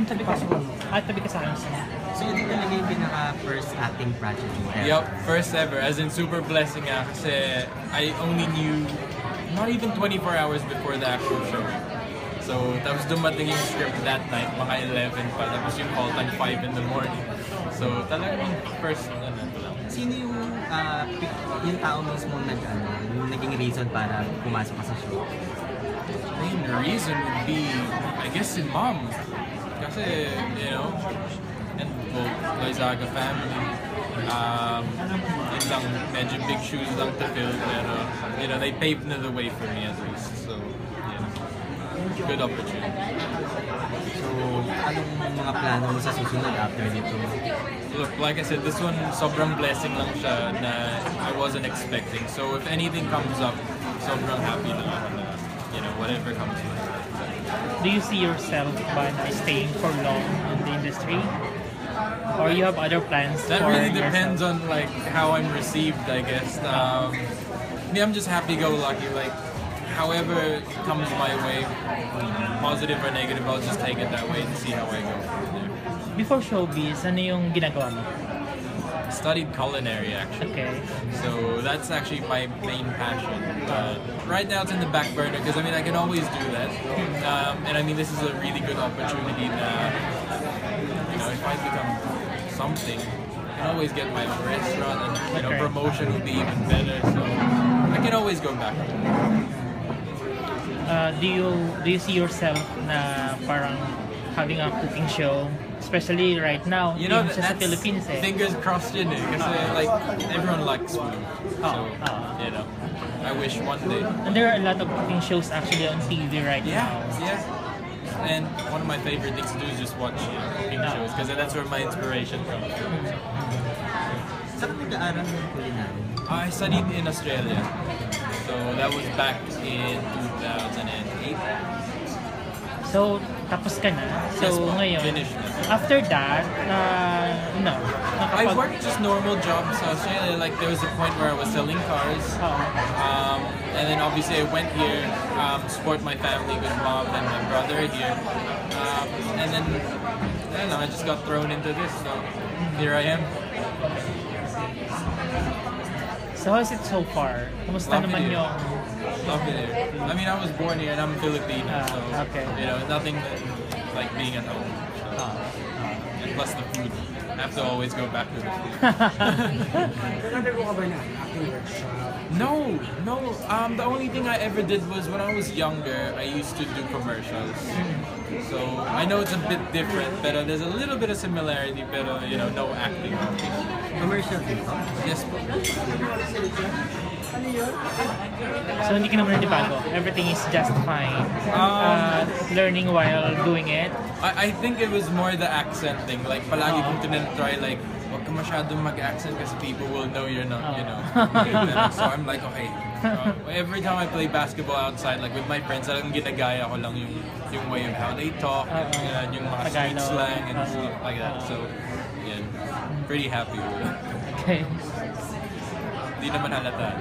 tabi ka sa tabi ka sa akin. So yun talaga yung pinaka-first acting project mo ever? Yep, first ever. As in, super blessing nga kasi I only knew not even 24 hours before the actual show. So, tapos dumating yung script that night, mga 11 pa. Tapos yung call time 5 in the morning. So, talagang first, Sino yung tao mismo yung naging reason para pumasok ka sa show? main reason would be, I guess, si mom. Kasi, you know, and well, Loizaga family, yun lang, medyo big shoes lang to fill, pero, you know, they paved the way for me at least. So, yeah, good opportunity. So, anong mga plano mo sa susunod after dito? Look, like I said, this one, sobrang blessing lang siya na I wasn't expecting. So, if anything comes up, sobrang happy na ako na, you know, whatever comes up. Do you see yourself by staying for long in the industry? Or you have other plans That for really depends yourself? on like how I'm received, I guess. Me, I'm just happy-go-lucky. Like, however comes my way, positive or negative, I'll just take it that way and see how I go from there. Before showbiz, ano yung ginagawa mo? Studied culinary actually. Okay. So that's actually my main passion. Right now it's in the back burner because I mean I can always do that, and I mean this is a really good opportunity now. You know, if I become something, I can always get my own restaurant, and you know, promotion would be even better. So I can always go back. Do you see yourself na parang having a cooking show? Especially right now, You know, even sa that's Philippines eh. fingers crossed in it because like everyone likes food. So you know, I wish one day. And there are a lot of cooking shows actually on TV right now. Yeah. And one of my favorite things to do is just watch cooking shows because that's where my inspiration comes from. Saan ka nag-aaral ng culinary? I studied in Australia, so that was back in 2008. So, tapos ka na. So, Yes, po. ngayon, Finished na. after that, no. I worked just normal jobs in Australia. Like there was a point where I was selling cars, and then obviously I went here, support my family with mom and my brother here, and then I don't know, I just got thrown into this. So here I am. So, how is it so far? Kumusta Love it naman here. yung... Love it here. I mean, I was born here and I'm Filipino, so okay. you know, nothing like being at home. So. And plus the food. I have to always go back to the food. No. The only thing I ever did was when I was younger, I used to do commercials. So I know it's a bit different, but there's a little bit of similarity, but you know, no acting. Commercial dito? Yes, po. So, hindi ka naman nanibago. Everything is just fine. Learning while doing it. I think it was more the accent thing. Like, palagi kong tinatry, like, wag ka masyadong mag-accent kasi people will know you're not, you know. So I'm like, okay. Every time I play basketball outside, like with my friends, talagang ginagaya ko lang yung way of how they talk, and yung mga street slang and stuff like that. So, yeah, pretty happy with it. Okay. Di naman halata.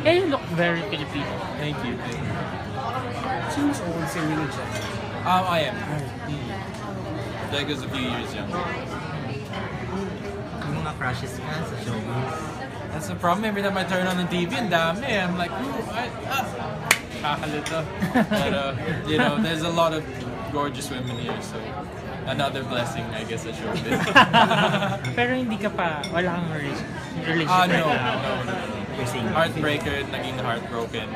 Yeah, you look very Filipino. Thank you. Seems old, say really just. I am. Like was a few years younger. Yung mga crushes ka sa showbiz? That's the problem. Every time I turn on the TV, and dami, I'm like, kakalito. But you know, there's a lot of gorgeous women here, so another blessing, I guess, at showbiz. Pero hindi ka pa, wala kang relationship No. right now. You're single? Heartbreaker, naging heartbroken.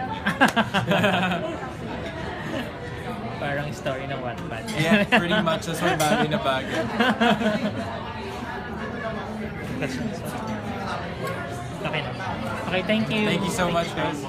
Parang story ng Wattpad. Yeah, pretty much. That's why bagay na bagay. Okay na. Okay, thank you. Thank you so much, guys.